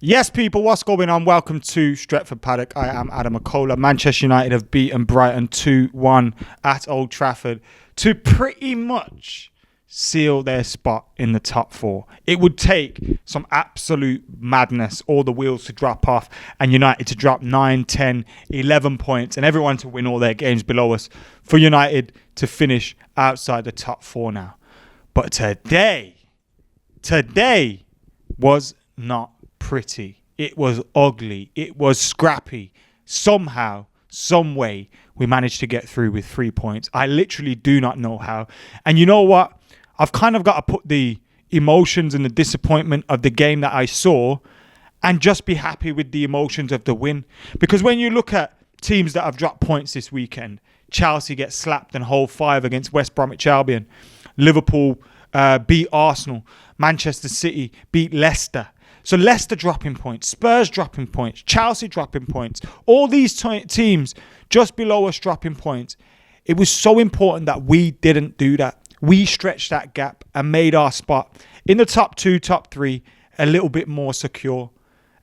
Yes, people, what's going on? Welcome to Stretford, Paddock. I am Adam McKola. Manchester United have beaten Brighton 2-1 at Old Trafford to pretty much seal their spot in the top four. It would take some absolute madness, all the wheels to drop off, and United to drop 9, 10, 11 points, and everyone to win all their games below us for United to finish outside the top four now. But today was not pretty. It was ugly. It was scrappy. Somehow, some way, we managed to get through with 3 points. I literally do not know how. And you know what? I've kind of got to put the emotions and the disappointment of the game that I saw and just be happy with the emotions of the win. Because when you look at teams that have dropped points this weekend, Chelsea gets slapped and hold 5 against West Bromwich Albion. Liverpool beat Arsenal. Manchester City beat Leicester. So Leicester dropping points, Spurs dropping points, Chelsea dropping points, all these teams just below us dropping points. It was so important that we didn't do that. We stretched that gap and made our spot in the top 2, top 3 a little bit more secure.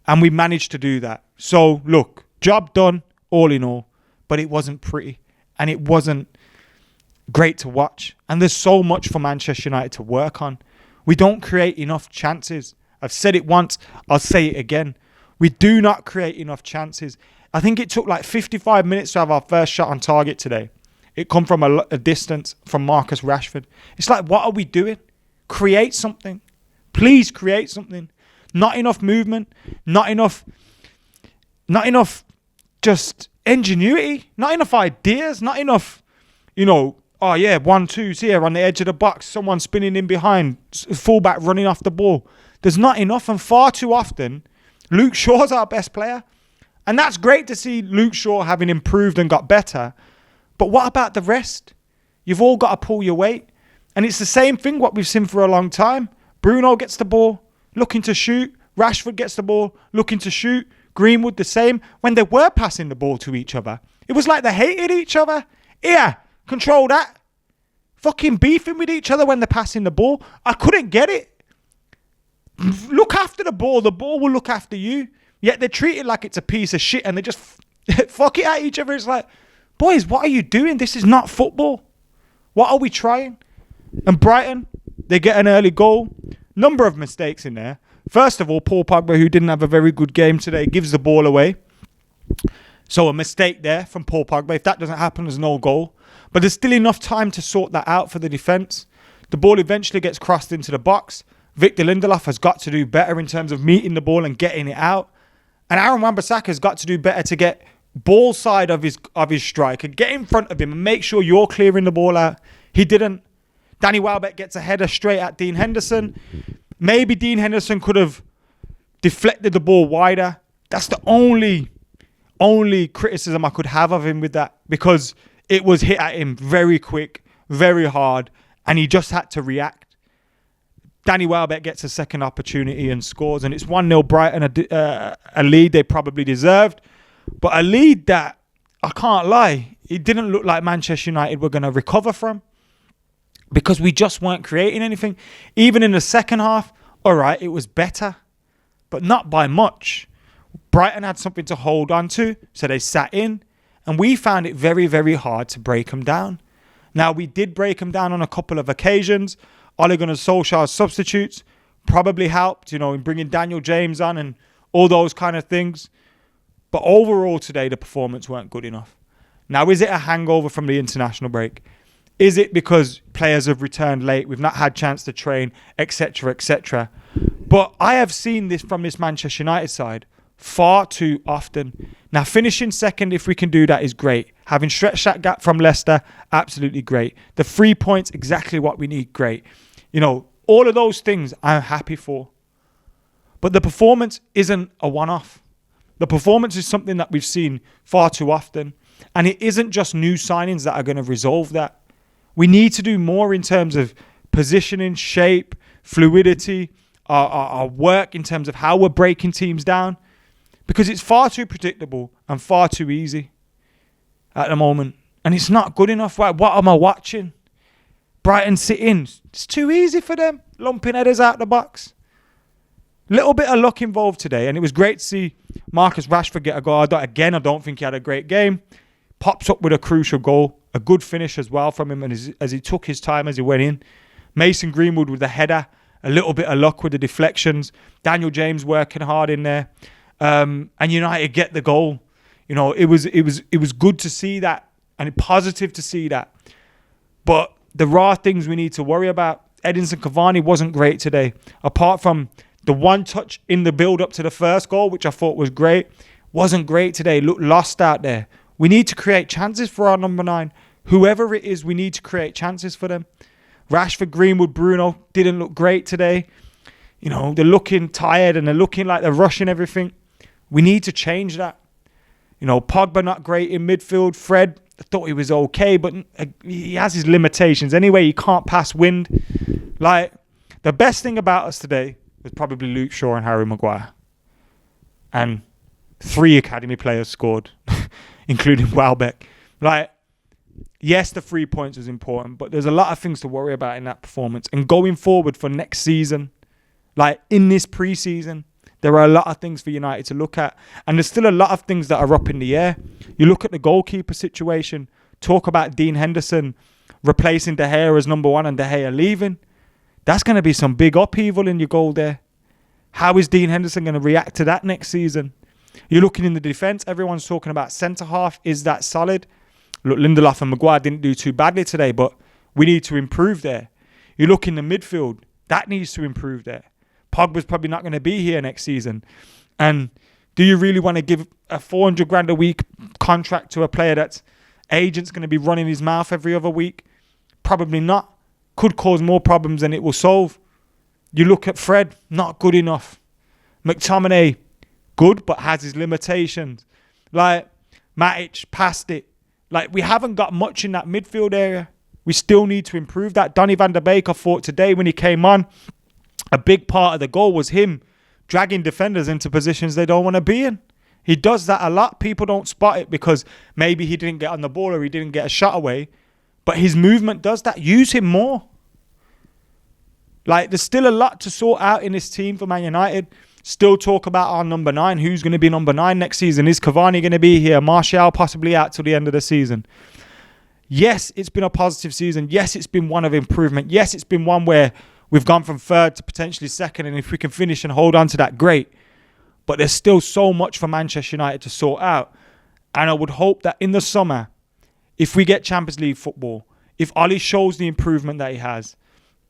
And we managed to do that. So look, job done all in all, but it wasn't pretty and it wasn't great to watch. And there's so much for Manchester United to work on. We don't create enough chances. I've said it once, I'll say it again. We do not create enough chances. I think it took like 55 minutes to have our first shot on target today. It come from a distance from Marcus Rashford. It's like, what are we doing? Create something. Please create something. Not enough movement. Not enough just ingenuity. Not enough ideas. Not enough, oh yeah, 1-2's here on the edge of the box. Someone spinning in behind. Fullback running off the ball. There's not enough, and far too often, Luke Shaw's our best player. And that's great to see Luke Shaw having improved and got better. But what about the rest? You've all got to pull your weight. And it's the same thing what we've seen for a long time. Bruno gets the ball, looking to shoot. Rashford gets the ball, looking to shoot. Greenwood the same. When they were passing the ball to each other, it was like they hated each other. Yeah, control that. Fucking beefing with each other when they're passing the ball. I couldn't get it. Look after the ball will look after you. Yet they're treated like it's a piece of shit and they just fuck it at each other. It's like, boys, what are you doing? This is not football. What are we trying? And Brighton, they get an early goal. Number of mistakes in there. First of all, Paul Pogba, who didn't have a very good game today, gives the ball away. So a mistake there from Paul Pogba. If that doesn't happen, there's no goal. But there's still enough time to sort that out for the defence. The ball eventually gets crossed into the box. Victor Lindelof has got to do better in terms of meeting the ball and getting it out. And Aaron Wan-Bissaka has got to do better to get ball side of his strike and get in front of him and make sure you're clearing the ball out. He didn't. Danny Welbeck gets a header straight at Dean Henderson. Maybe Dean Henderson could have deflected the ball wider. That's the only criticism I could have of him with that, because it was hit at him very quick, very hard, and he just had to react. Danny Welbeck gets a second opportunity and scores, and it's 1-0 Brighton, a lead they probably deserved, but a lead that, I can't lie, it didn't look like Manchester United were going to recover from, because we just weren't creating anything. Even in the second half, all right, it was better, but not by much. Brighton had something to hold on to, so they sat in, and we found it very, very hard to break them down. Now, we did break them down on a couple of occasions. Ole Gunnar Solskjaer's substitutes probably helped, in bringing Daniel James on and all those kind of things. But overall today, the performance weren't good enough. Now, is it a hangover from the international break? Is it because players have returned late, we've not had chance to train, etc., etc.? But I have seen this from this Manchester United side far too often. Now, finishing second, if we can do that, is great. Having stretched that gap from Leicester, absolutely great. The 3 points, exactly what we need, great. All of those things I'm happy for. But the performance isn't a one-off. The performance is something that we've seen far too often. And it isn't just new signings that are going to resolve that. We need to do more in terms of positioning, shape, fluidity, our work in terms of how we're breaking teams down. Because it's far too predictable and far too easy at the moment. And it's not good enough. What am I watching? Brighton sit in. It's too easy for them. Lumping headers out the box. Little bit of luck involved today, and it was great to see Marcus Rashford get a goal. I don't think he had a great game. Pops up with a crucial goal. A good finish as well from him, and as he took his time as he went in. Mason Greenwood with the header. A little bit of luck with the deflections. Daniel James working hard in there. And United get the goal. You know, it was good to see that, and positive to see that. But there are things we need to worry about. Edinson Cavani wasn't great today. Apart from the one touch in the build-up to the first goal, which I thought was great, wasn't great today. Looked lost out there. We need to create chances for our number 9. Whoever it is, we need to create chances for them. Rashford, Greenwood, Bruno didn't look great today. You know, they're looking tired and they're looking like they're rushing everything. We need to change that. You know, Pogba not great in midfield. Fred, I thought he was okay, but he has his limitations. Anyway, he can't pass wind. Like, the best thing about us today was probably Luke Shaw and Harry Maguire. And 3 academy players scored, including Welbeck. Like, yes, the 3 points was important, but there's a lot of things to worry about in that performance. And going forward for next season, like in this pre-season, there are a lot of things for United to look at. And there's still a lot of things that are up in the air. You look at the goalkeeper situation, talk about Dean Henderson replacing De Gea as number 1 and De Gea leaving. That's going to be some big upheaval in your goal there. How is Dean Henderson going to react to that next season? You're looking in the defence. Everyone's talking about centre-half. Is that solid? Look, Lindelof and Maguire didn't do too badly today, but we need to improve there. You look in the midfield. That needs to improve there. Pogba's probably not going to be here next season. And do you really want to give a 400 grand a week contract to a player that's agent's going to be running his mouth every other week? Probably not. Could cause more problems than it will solve. You look at Fred, not good enough. McTominay, good, but has his limitations. Like, Matic, past it. Like, we haven't got much in that midfield area. We still need to improve that. Donny van der Beek, I thought today when he came on, a big part of the goal was him dragging defenders into positions they don't want to be in. He does that a lot. People don't spot it because maybe he didn't get on the ball or he didn't get a shot away. But his movement does that. Use him more. Like, there's still a lot to sort out in this team for Man United. Still talk about our number 9. Who's going to be number 9 next season? Is Cavani going to be here? Martial possibly out till the end of the season. Yes, it's been a positive season. Yes, it's been one of improvement. Yes, it's been one where we've gone from 3rd to potentially 2nd. And if we can finish and hold on to that, great. But there's still so much for Manchester United to sort out. And I would hope that in the summer, if we get Champions League football, if Oli shows the improvement that he has,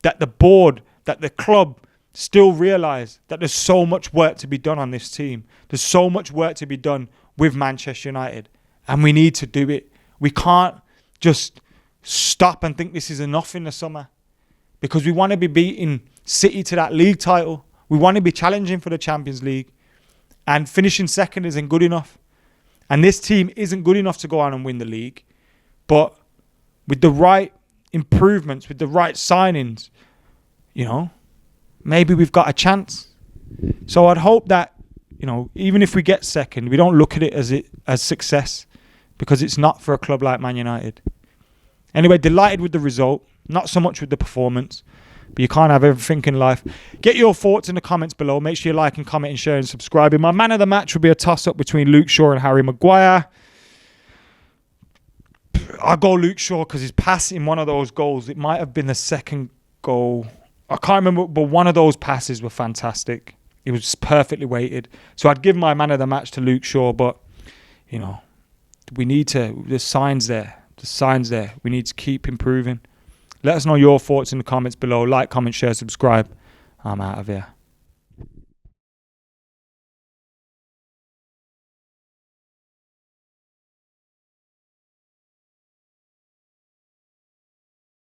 that the board, that the club still realise that there's so much work to be done on this team. There's so much work to be done with Manchester United. And we need to do it. We can't just stop and think this is enough in the summer. Because we want to be beating City to that league title. We want to be challenging for the Champions League. And finishing 2nd isn't good enough. And this team isn't good enough to go on and win the league. But with the right improvements, with the right signings, you know, maybe we've got a chance. So I'd hope that, you know, even if we get 2nd, we don't look at it as success, because it's not for a club like Man United. Anyway, delighted with the result, not so much with the performance, but you can't have everything in life. Get your thoughts in the comments below. Make sure you like and comment and share and subscribe. My man of the match will be a toss-up between Luke Shaw and Harry Maguire. I'll go Luke Shaw because his pass in one of those goals, it might have been the 2nd goal. I can't remember, but one of those passes were fantastic. It was perfectly weighted. So I'd give my man of the match to Luke Shaw, but, you know, we need to, there's signs there. There's signs there. We need to keep improving. Let us know your thoughts in the comments below. Like, comment, share, subscribe. I'm out of here.